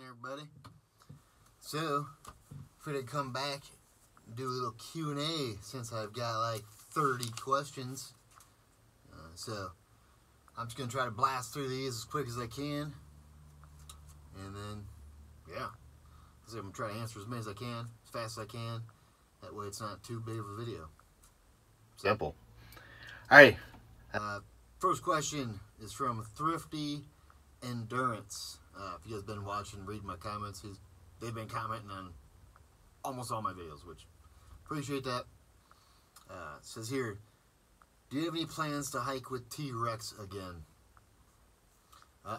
Everybody. So, figured I'd come back and do a little Q&A since I've got like 30 questions. So, I'm just going to try to blast through these as quick as I can. And then, yeah. So I'm going to try to answer as many as I can, as fast as I can. That way it's not too big of a video. Simple. Alright. First question is from Thrifty Endurance. If you guys been watching, reading my comments, they've been commenting on almost all my videos, which appreciate that. It says here, do you have any plans to hike with T-Rex again?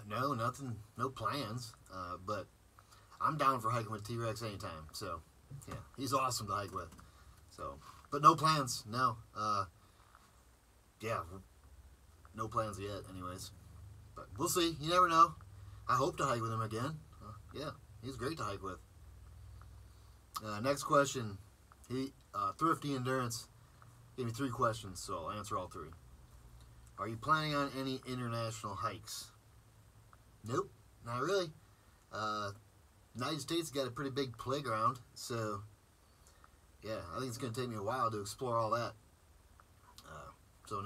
No, nothing, no plans, but I'm down for hiking with T-Rex anytime, so, yeah, he's awesome to hike with, so, but no plans, no, yeah, no plans yet, anyways, but we'll see, you never know. I hope to hike with him again. Yeah, he's great to hike with. Next question. Thrifty Endurance gave me 3 questions, so I'll answer all 3. Are you planning on any international hikes? Nope, not really. United States got a pretty big playground, so yeah, I think it's going to take me a while to explore all that. So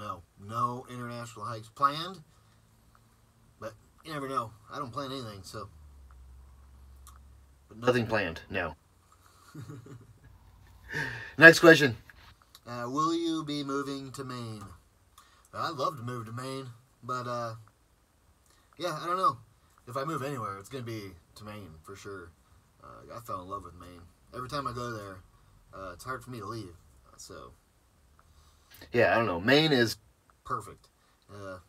no international hikes planned. But you never know. I don't plan anything, so. But nothing planned, no. Next question. Will you be moving to Maine? I'd love to move to Maine, but, yeah, I don't know. If I move anywhere, it's going to be to Maine, for sure. I fell in love with Maine. Every time I go there, it's hard for me to leave, so. Yeah, I don't know. Maine is perfect. The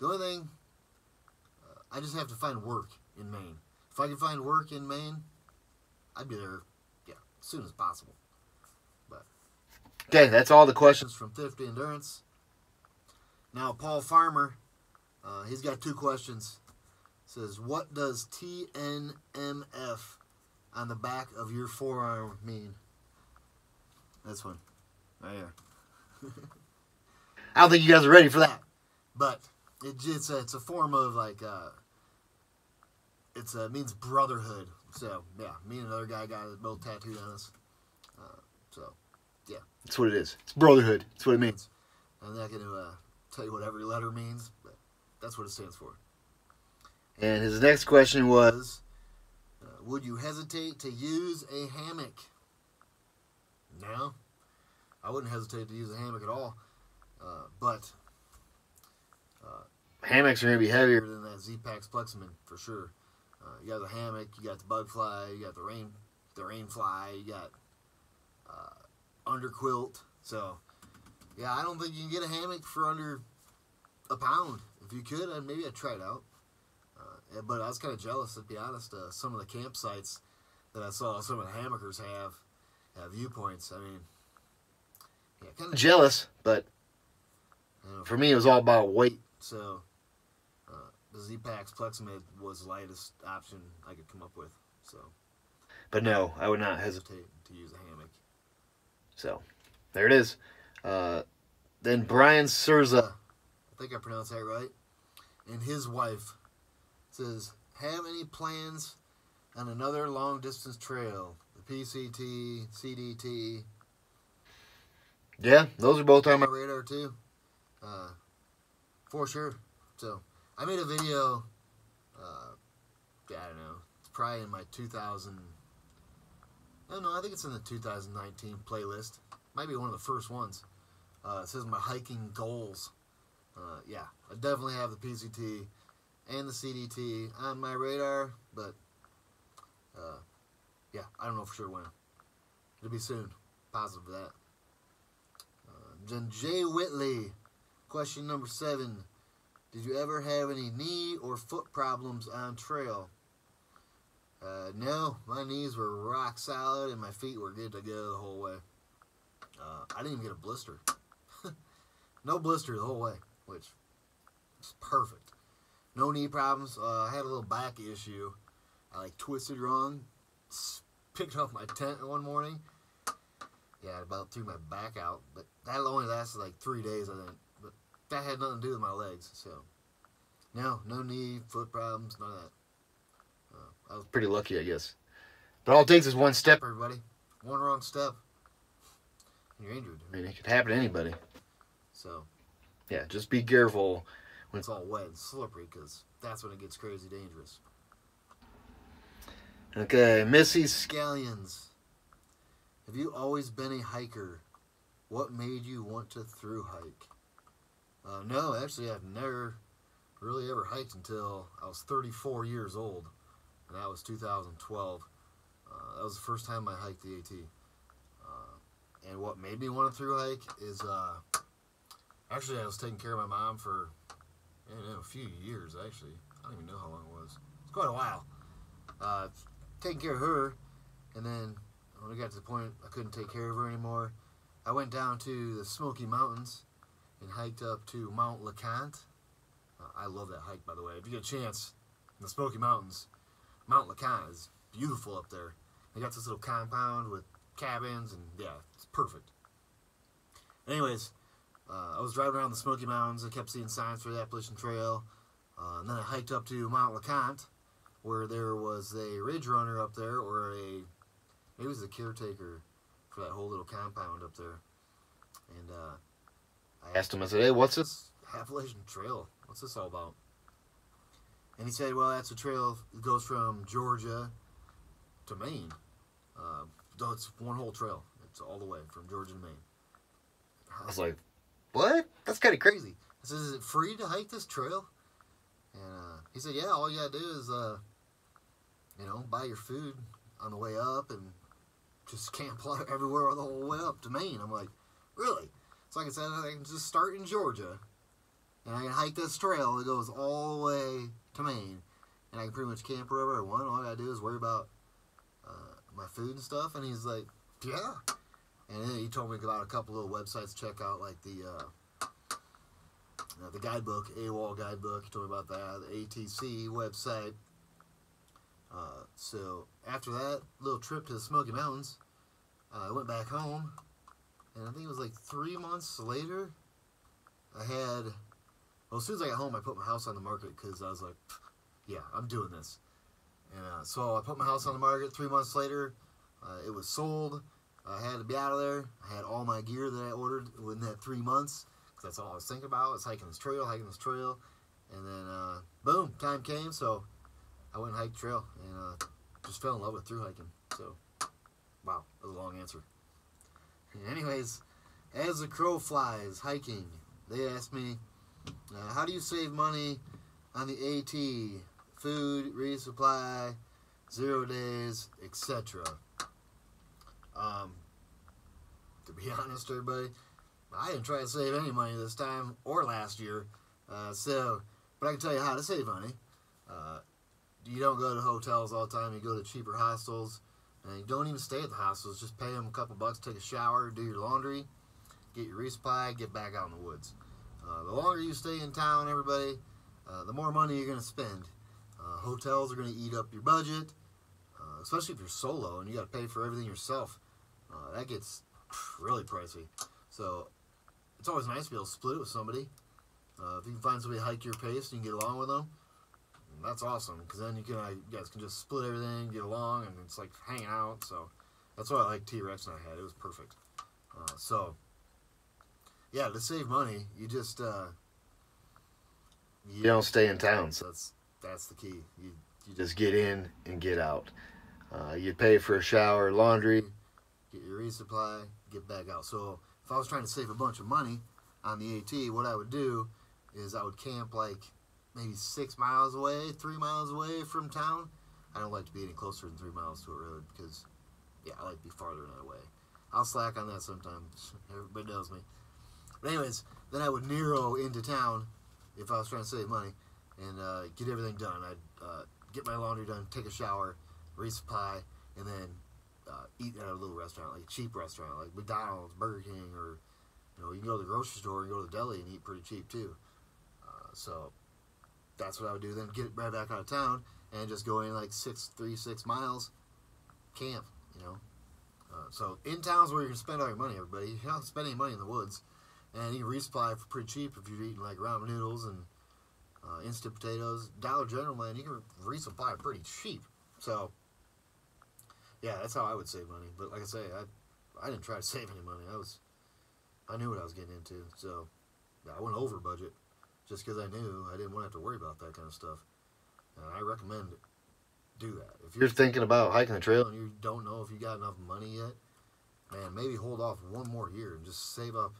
only thing, I just have to find work in Maine. If I can find work in Maine, I'd be there, yeah, as soon as possible. But okay, that's all the questions from Thrifty Endurance. Now, Paul Farmer, he's got 2 questions. Says, what does TNMF on the back of your forearm mean? This one, right here. I don't think you guys are ready for that. But it's a form of like it means brotherhood. So yeah, me and another guy got it both tattooed on us. So yeah, that's what it is. It's brotherhood. That's what it means. I'm not going to tell you what every letter means, but that's what it stands for. And his next question was, would you hesitate to use a hammock? No, I wouldn't hesitate to use a hammock at all. But hammocks are going to be heavier than that Z-Pax Plexamin for sure. You got the hammock, you got the bug fly, you got the rain fly, you got underquilt. So yeah, I don't think you can get a hammock for under £1. If you could, maybe I'd try it out. But I was kind of jealous, to be honest. Some of the campsites that I saw, some of the hammockers have viewpoints. I mean, yeah, kind of jealous, but for me, it was all about weight. So, the Z-Pax Plexamid was the lightest option I could come up with. So, but no, I would not hesitate to use a hammock. So, there it is. Then Brian Surza, I think I pronounced that right, and his wife says, have any plans on another long-distance trail? The PCT, CDT. Yeah, those are both on my radar too. For sure. So I made a video. I don't know. It's probably in my 2000. I don't know. I think it's in the 2019 playlist. Might be one of the first ones. It says my hiking goals. Yeah, I definitely have the PCT and the CDT on my radar, but yeah, I don't know for sure when. It'll be soon. Positive of that. Then Jay Whitley, question number 7. Did you ever have any knee or foot problems on trail? No, my knees were rock solid and my feet were good to go the whole way. I didn't even get a blister. No blister the whole way, which is perfect. No knee problems. I had a little back issue. I twisted wrong, picked up my tent one morning. Yeah, I about threw my back out, but that only lasted 3 days, I think. But that had nothing to do with my legs, so. No knee, foot problems, none of that. I was Pretty lucky, I guess. But all it takes is one step. everybody. One wrong step, and you're injured. I mean, it could happen to anybody. So Yeah, just be careful. it's all wet and slippery because that's when it gets crazy dangerous. Okay, Missy. Scallions. Have you always been a hiker? What made you want to through hike? No, actually, I've never really ever hiked until I was 34 years old, and that was 2012. That was the first time I hiked the AT. And what made me want to through hike is actually I was taking care of my mom for a few years. Actually, I don't even know how long it was. It's quite a while. Taking care of her, and then when I got to the point I couldn't take care of her anymore, I went down to the Smoky Mountains and hiked up to Mount LeConte. I love that hike, by the way. If you get a chance in the Smoky Mountains, Mount LeConte is beautiful up there. They got this little compound with cabins, and yeah, it's perfect. Anyways, I was driving around the Smoky Mountains. I kept seeing signs for the Appalachian Trail. And then I hiked up to Mount LeConte, where there was a ridge runner up there, or maybe it was the caretaker for that whole little compound up there. And I asked him, I said, hey, what's this? Appalachian Trail. What's this all about? And he said, well, that's a trail that goes from Georgia to Maine. It's one whole trail. It's all the way from Georgia to Maine. I was like, what? That's kind of crazy. I said, is it free to hike this trail? And he said, yeah, all you gotta do is, buy your food on the way up and just camp everywhere the whole way up to Maine. I'm like, really? So like I said, I can just start in Georgia, and I can hike this trail that goes all the way to Maine, and I can pretty much camp wherever I want. All I gotta do is worry about my food and stuff. And he's like, yeah. And then he told me about a couple little websites to check out, like the guidebook, AWOL guidebook. He told me about that, the ATC website. So after that little trip to the Smoky Mountains, I went back home, and I think it was like 3 months later, as soon as I got home, I put my house on the market because I was like, yeah, I'm doing this. And so I put my house on the market. 3 months later, it was sold. I had to be out of there. I had all my gear that I ordered within that 3 months, because that's all I was thinking about, was hiking this trail. And then, boom, time came, so I went and hiked the trail, and just fell in love with through hiking. So, wow, that was a long answer. Anyways, as the crow flies hiking, they asked me, how do you save money on the AT? Food, resupply, 0 days, etc. To be honest, everybody, I didn't try to save any money this time or last year. But I can tell you how to save money. You don't go to hotels all the time. You go to cheaper hostels, and you don't even stay at the hostels. Just pay them a couple bucks, take a shower, do your laundry, get your resupply, get back out in the woods. The longer you stay in town, everybody, the more money you're going to spend. Hotels are going to eat up your budget, especially if you're solo and you got to pay for everything yourself. That gets really pricey. So it's always nice to be able to split it with somebody. If you can find somebody to hike your pace and you can get along with them, that's awesome, because then you guys can just split everything, get along, and it's like hanging out. So that's why I like T-Rex and I had. It was perfect. So yeah, to save money, you just you don't stay in town. So that's the key. You Just get in and get out. You pay for a shower, laundry. Get your resupply, get back out. So if I was trying to save a bunch of money on the AT, what I would do is I would camp like maybe 6 miles away, 3 miles away from town. I don't like to be any closer than 3 miles to a road because, yeah, I like to be farther than that way. I'll slack on that sometimes. Everybody knows me. But anyways, then I would narrow into town if I was trying to save money and get everything done. I'd get my laundry done, take a shower, resupply, and then eat at a little restaurant, like a cheap restaurant, like McDonald's, Burger King, or you can go to the grocery store and go to the deli and eat pretty cheap too. So that's what I would do. Then get right back out of town and just go in like 6 miles, camp. So in towns where you can spend all your money, everybody. You don't spend any money in the woods, and you can resupply for pretty cheap if you're eating like ramen noodles and instant potatoes. Dollar General, man, you can resupply pretty cheap. So, yeah, that's how I would save money. But like I say, I didn't try to save any money. I knew what I was getting into. So, yeah, I went over budget just because I knew I didn't want to have to worry about that kind of stuff. And I recommend do that. If You're thinking about hiking the trail. and you don't know if you got enough money yet, man, maybe hold off one more year and just save up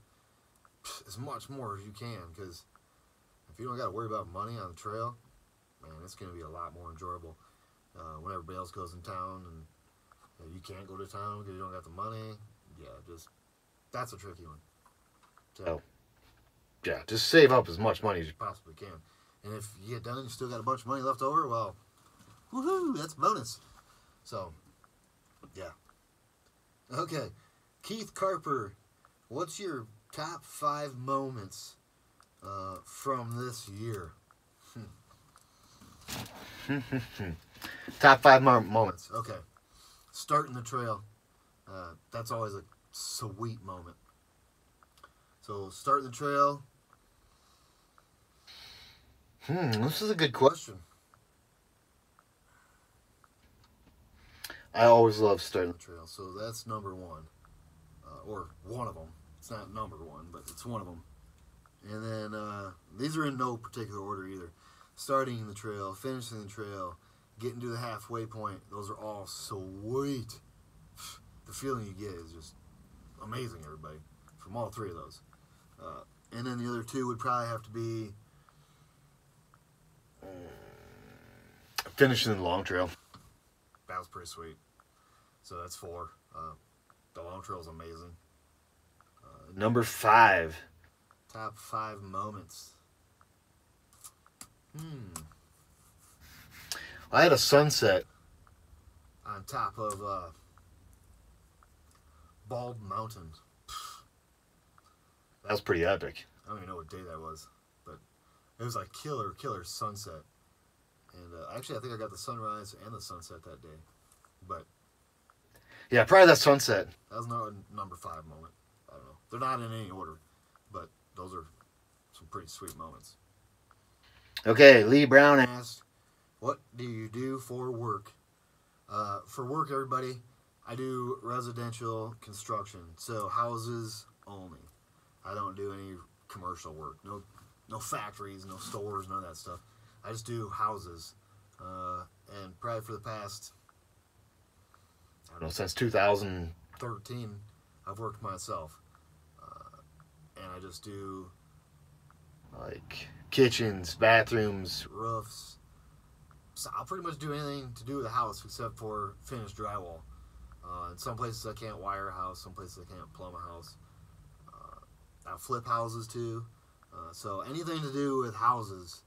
as much more as you can. Because if you don't got to worry about money on the trail, man, it's going to be a lot more enjoyable. When everybody else goes in town and you can't go to town because you don't got the money, yeah, just that's a tricky one. So, Oh. Yeah, just save up as much money as you possibly can. And if you get done and you still got a bunch of money left over, well, woohoo, that's a bonus. So, yeah. Okay. Keith Carper, what's your top 5 moments from this year? Top 5 moments. Okay. Starting the trail. That's always a sweet moment. So, starting the trail. This is a good question. Question. I always love starting. The trail. So, that's number 1. Or one of them. It's not number 1, but it's one of them. And then, these are in no particular order either. Starting the trail, finishing the trail, getting to the halfway point. Those are all sweet. The feeling you get is just amazing, everybody, from all 3 of those. And then the other 2 would probably have to be Finishing the long trail. that was pretty sweet. So that's 4. The long trail is amazing. Number 5. Top 5 moments. I had a sunset. On top of Bald Mountain. That was pretty epic. I don't even know what day that was, but it was like killer sunset. And actually, I think I got the sunrise and the sunset that day. But Yeah, probably that sunset. that was not a number 5 moment. I don't know. They're not in any order, but those are some pretty sweet moments. Okay, Lee Brown Asked, what do you do for work? For work, everybody, I do residential construction, so houses only. I don't do any commercial work. No factories, no stores, none of that stuff. I just do houses. And probably for the past, I don't know, since 2000. 13, I've worked myself. And I just do Like kitchens, bathrooms. roofs. So I'll pretty much do anything to do with a house except for finished drywall. In some places I can't wire a house, some places I can't plumb a house. I flip houses too. So anything to do with houses,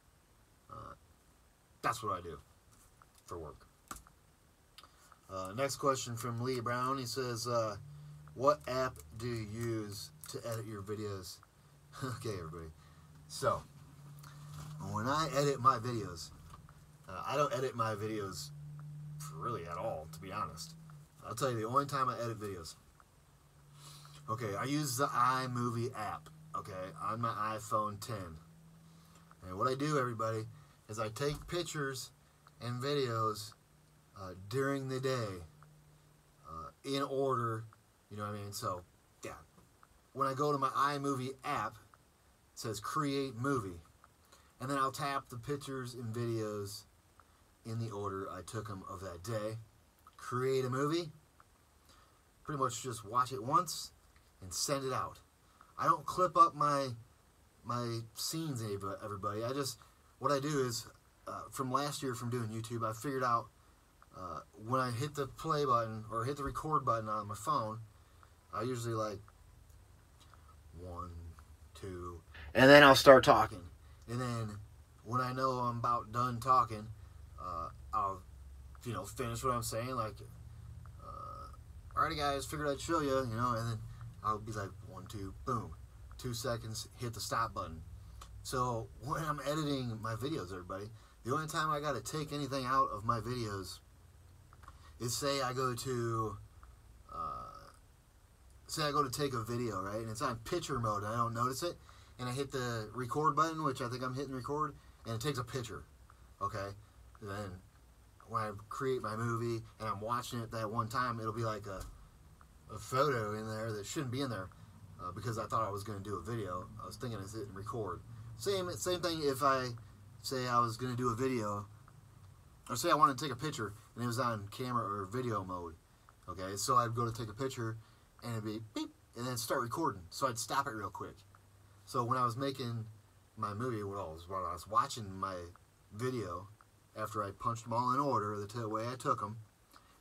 that's what I do for work. Next question from Lee Brown. He says, what app do you use to edit your videos? Okay, everybody. So, when I edit my videos, I don't edit my videos really at all, to be honest. I'll tell you the only time I edit videos. Okay, I use the iMovie app, okay, on my iPhone 10. And what I do, everybody, is I take pictures and videos during the day in order, you know what I mean? So, yeah. When I go to my iMovie app, it says create movie. And then I'll tap the pictures and videos in the order I took them of that day. Create a movie. Pretty much just watch it once and send it out. I don't clip up my scenes, everybody. What I do is, from last year from doing YouTube, I figured out when I hit the play button or hit the record button on my phone, I usually like 1, 2, And then I'll start talking. and then when I know I'm about done talking, I'll, finish what I'm saying. Like, alrighty guys, figured I'd show you, and then I'll be like 1, 2, boom, 2 seconds, hit the stop button. So when I'm editing my videos, everybody, the only time I got to take anything out of my videos is say I go to take a video, right? And it's on picture mode and I don't notice it. And I hit the record button, which I think I'm hitting record. and it takes a picture, okay? And then when I create my movie and I'm watching it that one time, it'll be like a photo in there that shouldn't be in there because I thought I was going to do a video. I was thinking I was hitting record. Same thing if I say I was going to do a video, or say I wanted to take a picture and it was on camera or video mode. Okay, so I'd go to take a picture and it'd be beep, and then start recording. So I'd stop it real quick. So when I was making my movie, when I was watching my video, after I punched them all in order, the way I took them,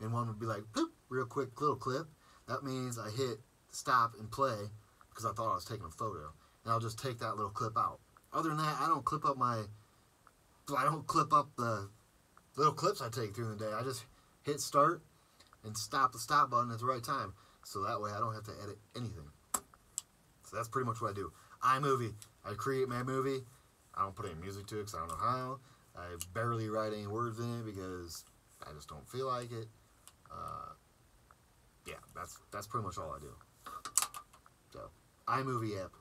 and one would be like, boop, real quick little clip. That means I hit stop and play because I thought I was taking a photo. And I'll just take that little clip out. Other than that, I don't clip up the little clips I take through the day. I just hit start and stop the stop button at the right time. So that way I don't have to edit anything. So that's pretty much what I do. iMovie. I create my movie. I don't put any music to it because I don't know how. I barely write any words in it because I just don't feel like it. Yeah, that's pretty much all I do. So, iMovie app.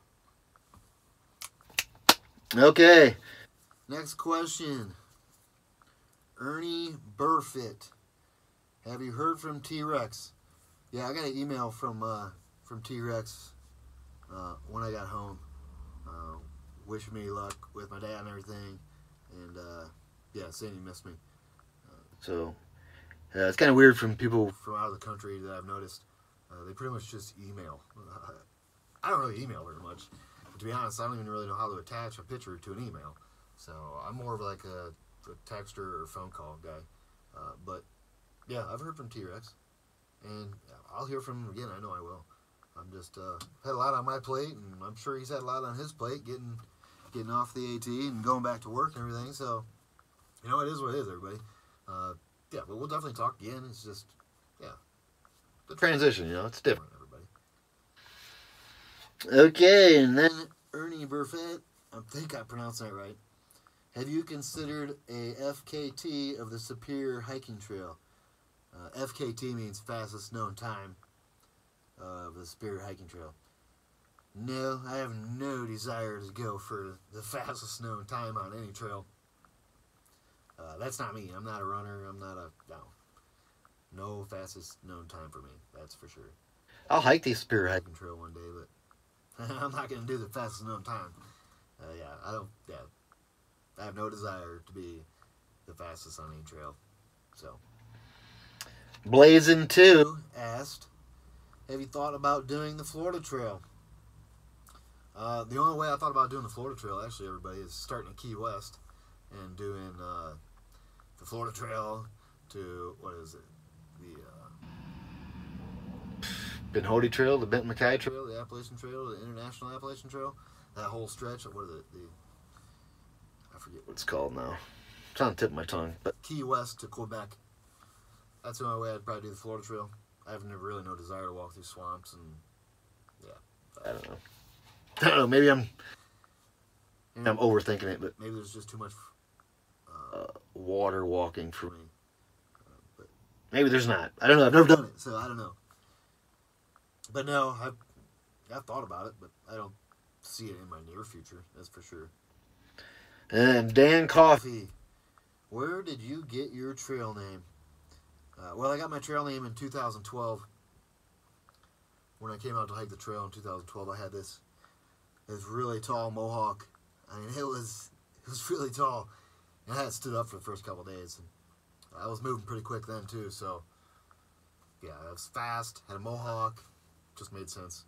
Okay. Next question. Ernie Burfitt. Have you heard from T-Rex? Yeah, I got an email from T-Rex when I got home. Wishing me luck with my dad and everything. And, yeah, saying he missed me. So, it's kind of weird from people from out of the country that I've noticed. They pretty much just email. I don't really email very much. But to be honest, I don't even really know how to attach a picture to an email. So I'm more of like a texter or phone call guy. But yeah, I've heard from T-Rex. And I'll hear from him again. I know I will. I'm just had a lot on my plate, and I'm sure he's had a lot on his plate getting off the AT and going back to work and everything. So, you know, it is what it is, everybody. Yeah, but we'll definitely talk again. It's just, yeah. the transition, you know, it's different. Everybody. Okay, and then Ernie Burfett, I think I pronounced that right. Have you considered a FKT of the Superior Hiking Trail? FKT means fastest known time of the Superior Hiking Trail. No, I have no desire to go for the fastest known time on any trail. That's not me. I'm not a runner. I'm not no fastest known time for me. That's for sure. I'll hike the Superior Hiking Trail one day, but I'm not going to do the fastest known time. I have no desire to be the fastest on any trail. So, Blazing 2 asked, have you thought about doing the Florida Trail? The only way I thought about doing the Florida Trail, actually, everybody, is starting in Key West and doing the Florida Trail to, what is it? The Benhody Trail, the Benton MacKaye Trail, Trail, the Appalachian Trail, the International Appalachian Trail. That whole stretch. What is it? I forget what it's called now. It's on the tip of my tongue. But Key West to Quebec. That's the only way I'd probably do the Florida Trail. I have really no desire to walk through swamps and yeah. I don't know. Maybe I'm overthinking it, but maybe there's just too much water walking for me. But maybe there's not. I don't know. I've never done it, so I don't know. But no, I've thought about it, but I don't see it in my near future. That's for sure. And Dan Coffee, where did you get your trail name? Well, I got my trail name in 2012. When I came out to hike the trail in 2012, I had this really tall mohawk. I mean, it was really tall, and I had stood up for the first couple of days. And I was moving pretty quick then too, so yeah, I was fast. Had a mohawk, just made sense.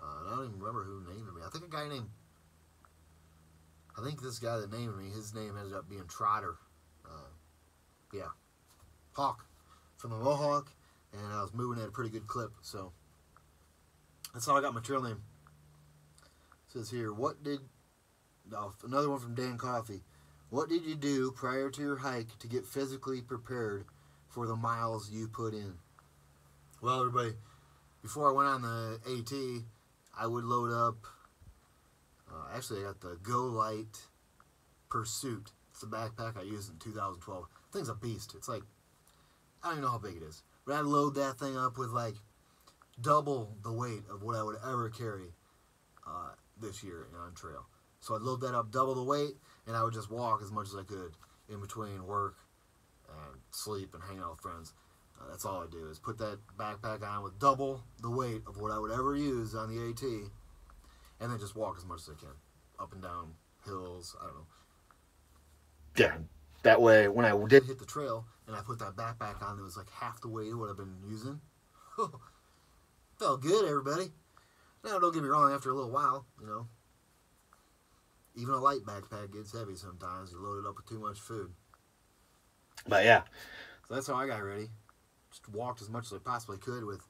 And I don't even remember who named me. I think this guy that named me, his name ended up being Trotter. Yeah, Hawk from the mohawk, and I was moving at a pretty good clip, so that's how I got my trail name. It says here, another one from Dan Coffee. What did you do prior to your hike to get physically prepared for the miles you put in? Well, everybody, before I went on the AT, I would load up, actually I got the Go Light Pursuit. It's the backpack I used in 2012. The thing's a beast. It's like, I don't even know how big it is, but I'd load that thing up with like double the weight of what I would ever carry this year on trail. So I'd load that up double the weight, and I would just walk as much as I could in between work and sleep and hang out with friends. That's all I do is put that backpack on with double the weight of what I would ever use on the AT, and then just walk as much as I can, up and down hills. I don't know. Yeah, that way when I did Hit the trail, and I put that backpack on that was like half the weight of what I've been using. Felt good, everybody. Now, don't get me wrong, after a little while, you know, even a light backpack gets heavy sometimes. You load it up with too much food. But yeah. So that's how I got ready. Just walked as much as I possibly could with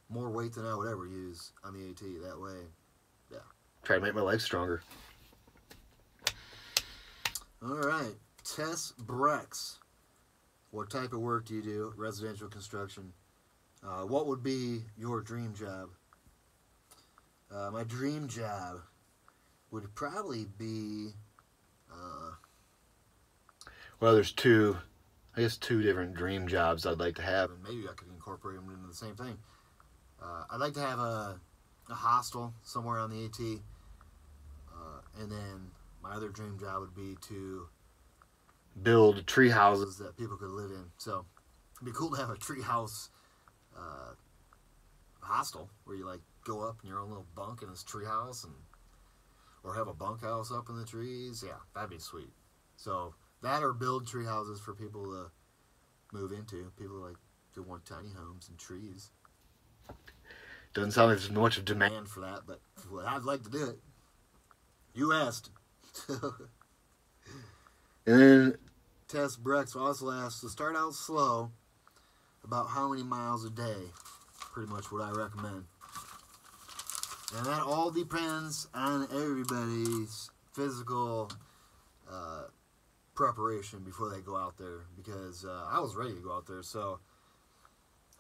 more weight than I would ever use on the AT. That way, yeah. Try to make my legs stronger. All right. Tess Brex. What type of work do you do? Residential construction. What would be your dream job? My dream job would probably be... Well, there's two different dream jobs I'd like to have. and maybe I could incorporate them into the same thing. I'd like to have a hostel somewhere on the AT. And then my other dream job would be to Build tree houses. that people could live in. So it'd be cool to have a tree house hostel where you like go up in your own little bunk in this tree house, and or have a bunkhouse up in the trees. Yeah, that'd be sweet. So that, or build tree houses for people to move into. People like who want tiny homes and trees. Doesn't sound like there's much of demand. Man for that, but I'd like to do it. You asked. And then Tess Brex also asked to start out slow, about how many miles a day. Pretty much what I recommend. And that all depends on everybody's physical preparation before they go out there. Because I was ready to go out there, so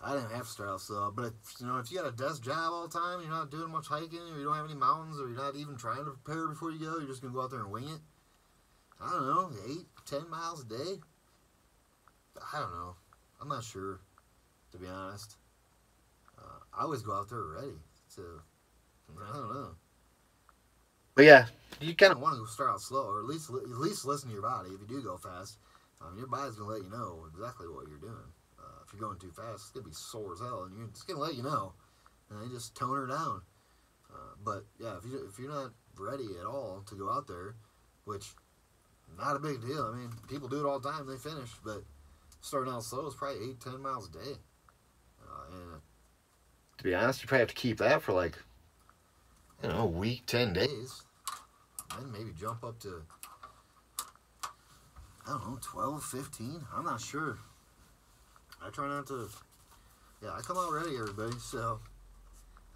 I didn't have to start out slow. But if you got a desk job all the time, you're not doing much hiking, or you don't have any mountains, or you're not even trying to prepare before you go, you're just gonna go out there and wing it. I don't know, 8-10 miles a day. I don't know. I'm not sure, to be honest. I always go out there ready, so I don't know. But yeah, you I kind of want to start out slow, or at least listen to your body. If you do go fast, your body's gonna let you know exactly what you're doing. If you're going too fast, it's gonna be sore as hell, and it's gonna let you know. And you just tone her down. But yeah, if you're not ready at all to go out there, which not a big deal. I mean, people do it all the time. They finish, but starting out slow is probably 8-10 miles a day. And to be honest, you probably have to keep that for like, a week, 10 days. days, then maybe jump up to, I don't know, 12, 15. I'm not sure. I try not to. Yeah, I come out ready, everybody. So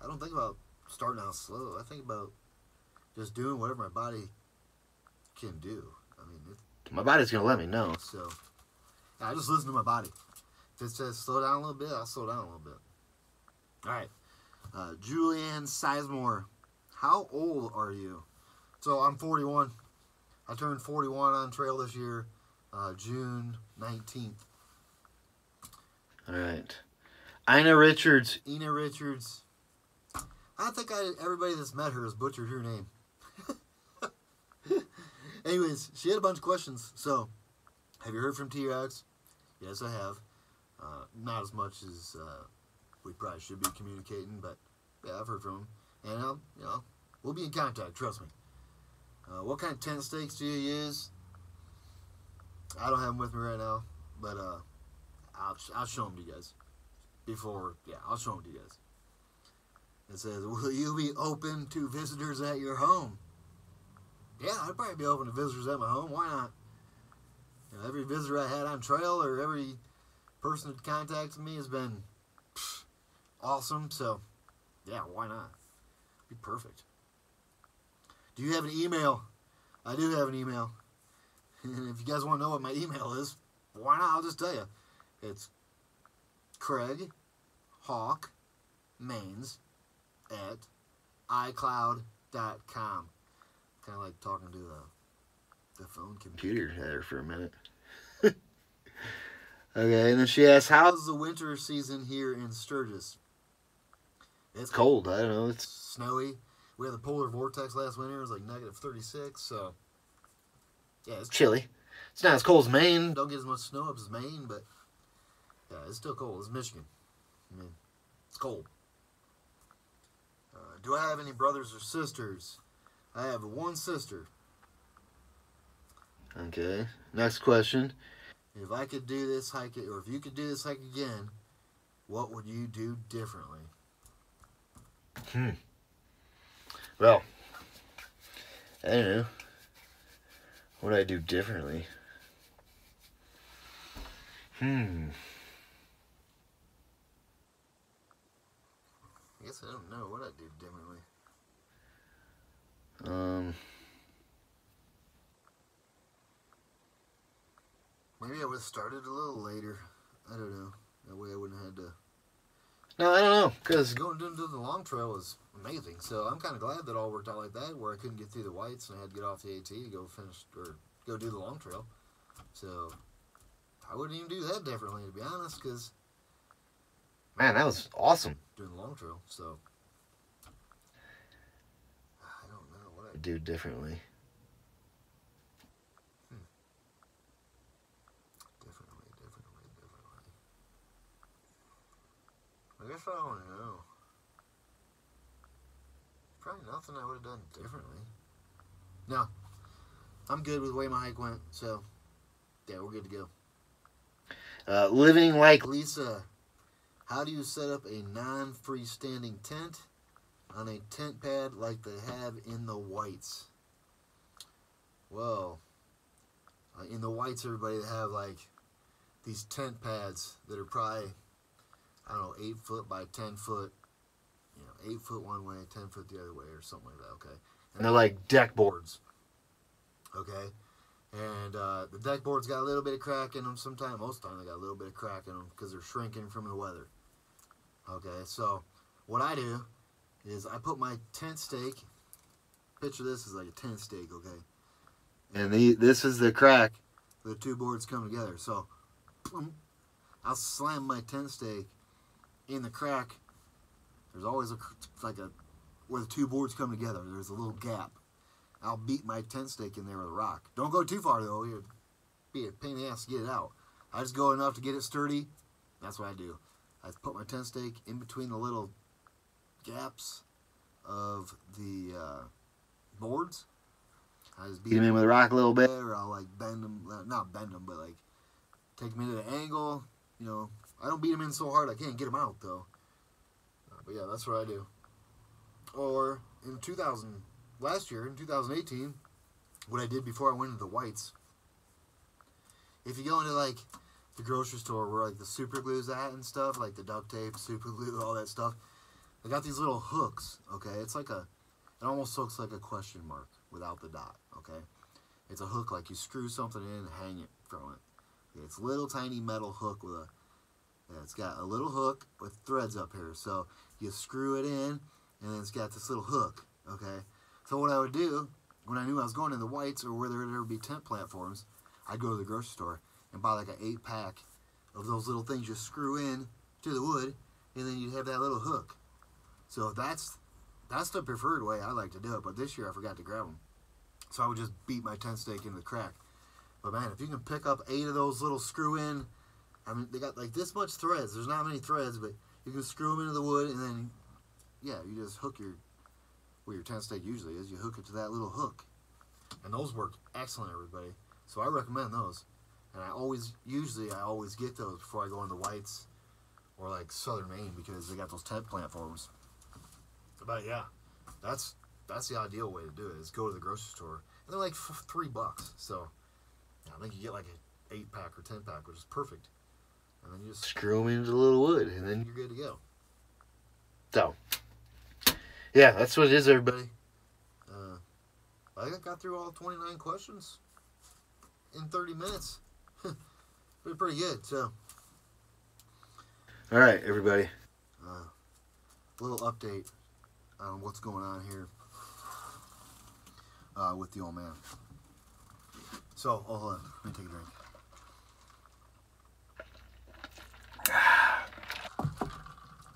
I don't think about starting out slow. I think about just doing whatever my body can do. I mean, My body's going to let me know. so I just listen to my body. If it says slow down a little bit, I'll slow down a little bit. All right. Julianne Sizemore, how old are you? So I'm 41. I turned 41 on trail this year, June 19th. All right. Ina Richards. Ina Richards. I think everybody that's met her has butchered her name. Anyways, she had a bunch of questions. So, have you heard from T-Rex? Yes, I have. Not as much as we probably should be communicating, but yeah, I've heard from him. And, we'll be in contact, trust me. What kind of tent stakes do you use? I don't have them with me right now, but I'll show them to you guys. I'll show them to you guys. It says, will you be open to visitors at your home? Yeah, I'd probably be open to visitors at my home. Why not? Every visitor I had on trail, or every person that contacted me, has been awesome. So, yeah, why not? Be perfect. Do you have an email? I do have an email. And if you guys want to know what my email is, why not? I'll just tell you. It's Craig Hawk Mains at iCloud.com. Kind of like talking to the phone computer There for a minute. Okay, and then she asks, how's the winter season here in Sturgis? It's cold. I don't know. It's snowy. We had the polar vortex last winter. It was like -36. So yeah, it's Chilly. It's not as cold as Maine. don't get as much snow up as Maine, but yeah, it's still cold. It's Michigan. I mean, it's cold. Do I have any brothers or sisters? I have one sister. Okay. Next question. If I could do this hike, or if you could do this hike again, what would you do differently? Well, I don't know. What would I do differently? I guess I don't know what I'd do differently. Maybe I would have started a little later. I don't know. That way I wouldn't have had to. No, I don't know. Because Going to the long trail was amazing. So I'm kind of glad that it all worked out like that, where I couldn't get through the whites and I had to get off the AT to go finish or go do the long trail. So I wouldn't even do that differently, to be honest, because man, that was awesome. doing the long trail. So I don't know what I'd Do differently. differently. I guess I don't know. Probably nothing I would have done differently. No, I'm good with the way my hike went. So yeah, we're good to go. Living like Lisa, how do you set up a non-freestanding tent on a tent pad like they have in the whites? Well, in the whites, everybody, they have like these tent pads that are probably, I don't know, 8 foot by 10 foot. 8 foot one way, 10 foot the other way, or something like that. Okay, and they're like deck boards. Okay, and the deck boards got a little bit of crack in them. Sometimes, most of the time, they got a little bit of crack in them because they're shrinking from the weather. Okay, so what I do is I put my tent stake. Picture this as like a tent stake, okay? And this is the crack. The two boards come together. So I'll slam my tent stake in the crack. There's always where the two boards come together. There's a little gap. I'll beat my tent stake in there with a rock. Don't go too far though. It'd be a pain in the ass to get it out. I just go enough to get it sturdy. That's what I do. I put my tent stake in between the little gaps of the boards. I just Beat them in with a rock a little bit. or I'll like bend them, not bend them, but like take them into the angle. I don't beat them in so hard I can't get them out though. But yeah, that's what I do. Or last year in 2018, what I did before I went into the whites. If you go into like the grocery store where like the super glue's at and stuff, like the duct tape, super glue, all that stuff, they got these little hooks. Okay, it almost looks like a question mark without the dot. Okay, it's a hook like you screw something in and hang it from it. Okay, it's a little tiny metal hook it's got a little hook with threads up here. So you screw it in, and then it's got this little hook. Okay, so what I would do when I knew I was going to the whites or where there would be tent platforms, I'd go to the grocery store and buy like an 8-pack of those little things you screw in to the wood, and then you'd have that little hook. So that's the preferred way I like to do it. But this year I forgot to grab them, so I would just beat my tent stake into the crack. But man, if you can pick up 8 of those little screw-in, I mean, they got like this much threads. There's not many threads, but you can screw them into the wood, and then, yeah, you just hook where your tent stake usually is. You hook it to that little hook. And those work excellent, everybody. So I recommend those. And I always get those before I go into the whites or like southern Maine because they got those tent platforms. But yeah, that's the ideal way to do it, is go to the grocery store. And they're like $3. So yeah, I think you get like an 8-pack or 10-pack, which is perfect. And then you just Screw them into the little wood, and then you're good to go. So yeah, that's what it is, everybody. I think I got through all 29 questions in 30 minutes. Pretty good. So, All right, everybody. a little update on what's going on here with the old man. So, hold on. Let me take a drink.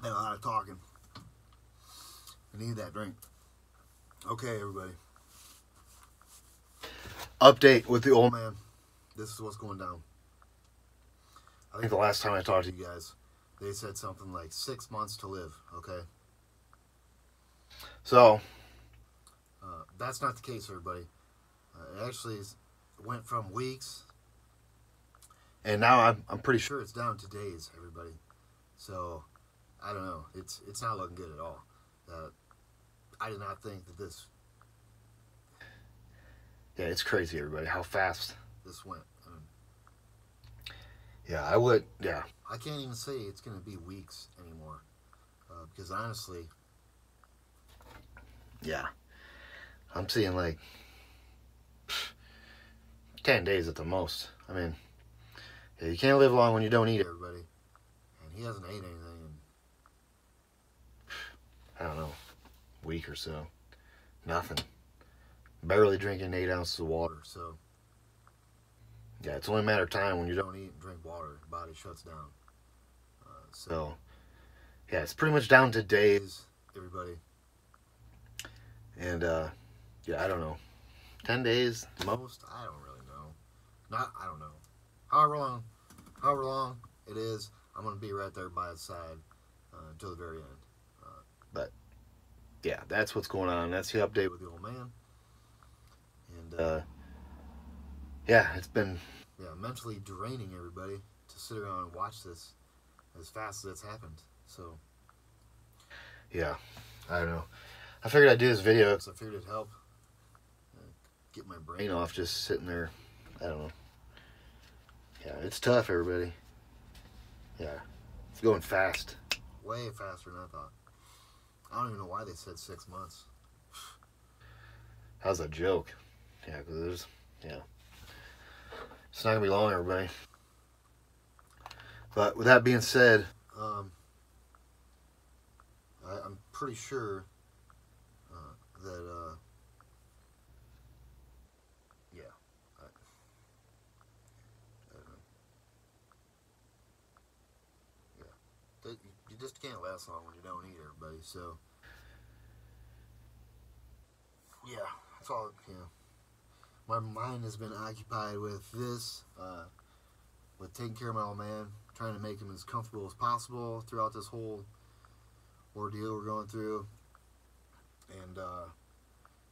Been a lot of talking. I need that drink. Okay, everybody. Update with the old man. This is what's going down. I think the last time I talked to you guys, they said something like 6 months to live, okay? So, that's not the case, everybody. It actually went from weeks, and now I'm pretty sure it's down to days, everybody. So, I don't know. It's not looking good at all. I did not think that this... Yeah, it's crazy, everybody, how fast this went. I mean, yeah. I can't even say it's going to be weeks anymore. Because honestly, yeah, I'm seeing like 10 days at the most. I mean, yeah, you can't live long when you don't eat, everybody. And he hasn't ate anything in, I don't know, a week or so. Nothing. Barely drinking 8 ounces of water, so yeah, it's only a matter of time when you don't eat and drink water, the body shuts down. So yeah, it's pretty much down to days, everybody. And yeah, I don't know, 10 days most. I don't really know. I don't know. However long it is, I'm gonna be right there by his side until the very end. But yeah, that's what's going on. That's the update with the old man. And yeah, it's been mentally draining, everybody, to sit around and watch this as fast as it's happened. So yeah, I don't know. I figured I'd do this video because I figured it'd help get my brain off just sitting there. I don't know. Yeah, it's tough, everybody. Yeah, it's going fast. Way faster than I thought. I don't even know why they said 6 months. That was a joke. Yeah, because it's not going to be long, everybody. But with that being said, I'm pretty sure that, yeah, I don't know. Yeah, you just can't last long when you don't eat, everybody, so, yeah, that's all, my mind has been occupied with this, with taking care of my old man, trying to make him as comfortable as possible throughout this whole ordeal we're going through. And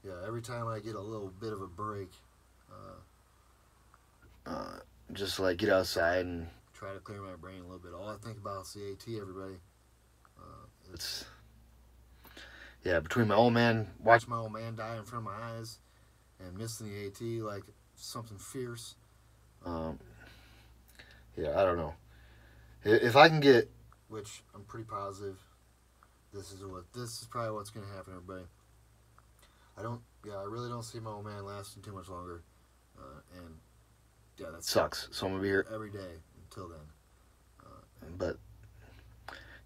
yeah, every time I get a little bit of a break, just like get outside and try to clear my brain a little bit. All I think about is the AT, everybody. It's yeah, between my old man, watching my old man die in front of my eyes, and missing the AT like something fierce. Yeah, I don't know. If I can get, which I'm pretty positive, this is probably what's gonna happen, everybody. I really don't see my old man lasting too much longer, and yeah, that sucks. So I'm gonna be here every day until then. But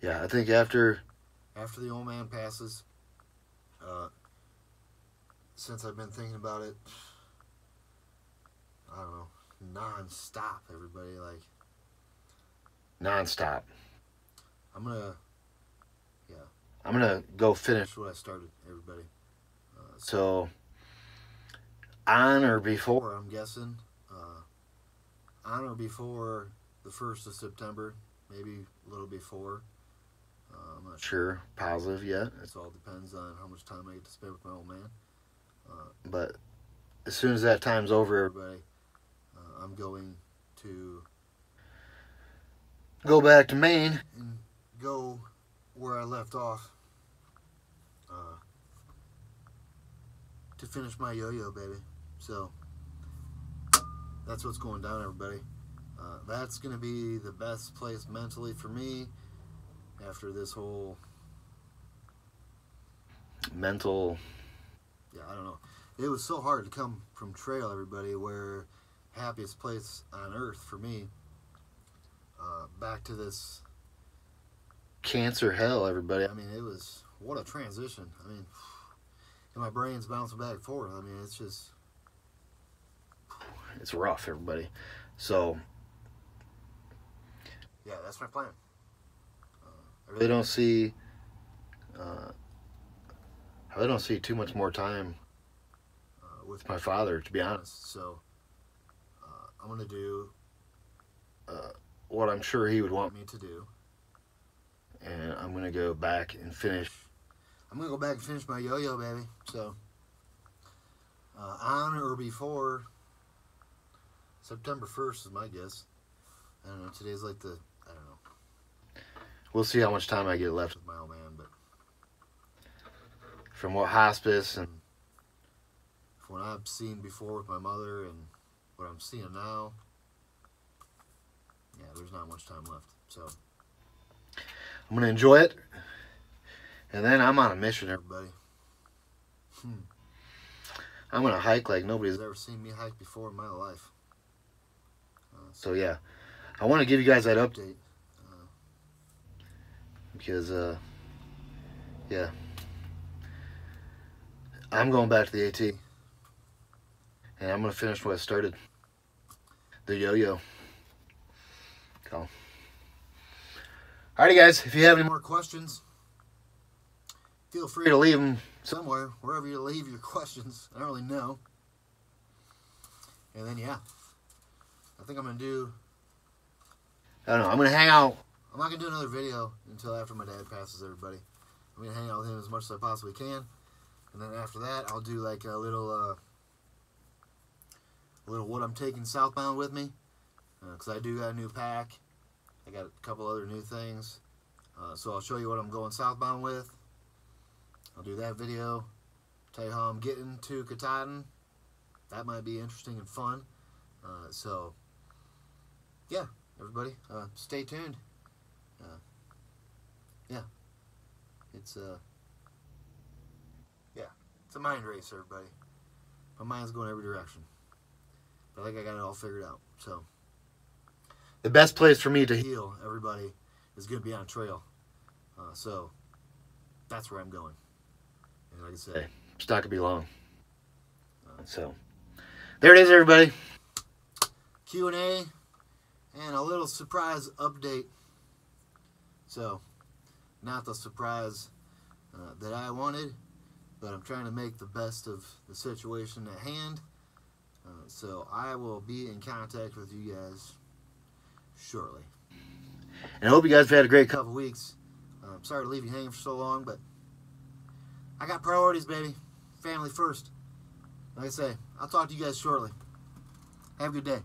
yeah, I think after the old man passes, since I've been thinking about it, I don't know, non-stop, everybody, like non-stop. I'm gonna go finish what I started, everybody. So on or before, I'm guessing, on or before the 1st of September, maybe a little before. I'm not sure, positive yet. It all depends on how much time I get to spend with my old man. But as soon as that time's over, everybody, I'm going to go back to Maine and go where I left off to finish my yo-yo, baby. So that's what's going down, everybody. That's going to be the best place mentally for me after this whole mental, yeah, I don't know. It was so hard to come from trail, everybody, where happiest place on earth for me, back to this cancer hell, everybody. I mean, it was, what a transition. I mean, and my brain's bouncing back and forth. I mean, it's just, it's rough, everybody. So yeah, that's my plan. I really don't see I really don't see too much more time with my father, to be honest. So I'm gonna do what I'm sure he would want me to do, and I'm gonna go back and finish. I'm gonna go back and finish my yo-yo, baby. So on or before September 1st is my guess. I don't know. Today's like I don't know. We'll see how much time I get left With my old man, but from what hospice and from what I've seen before with my mother and what I'm seeing now, yeah, there's not much time left. So I'm gonna enjoy it, and then I'm on a mission, everybody. I'm gonna hike like nobody's Ever seen me hike before in my life. So yeah, I want to give you guys that update because yeah, I'm going back to the AT, and I'm gonna finish what I started, the yo-yo. So, alrighty guys, if you have any more questions, feel free to leave them somewhere, wherever you leave your questions. I don't really know. And then yeah, I think I'm gonna do. I don't know. I'm gonna hang out. I'm not gonna do another video until after my dad passes. Everybody, I'm gonna hang out with him as much as I possibly can, and then after that, I'll do like a little what I'm taking southbound with me, because I do got a new pack. I got a couple other new things, so I'll show you what I'm going southbound with. I'll do that video. Tell you how I'm getting to Katahdin. That might be interesting and fun. So yeah, everybody, stay tuned. Yeah, it's it's a mind race, everybody. My mind's going every direction, but I think I got it all figured out. So The best place for me to heal, everybody, is going to be on trail. So that's where I'm going. And like I said, it's not gonna be long. So there it is, everybody. Q&A and a little surprise update. So, not the surprise that I wanted, but I'm trying to make the best of the situation at hand. So I will be in contact with you guys shortly. And I hope you guys have had a great couple weeks. I'm sorry to leave you hanging for so long, but I got priorities, baby. Family first. Like I say, I'll talk to you guys shortly. Have a good day.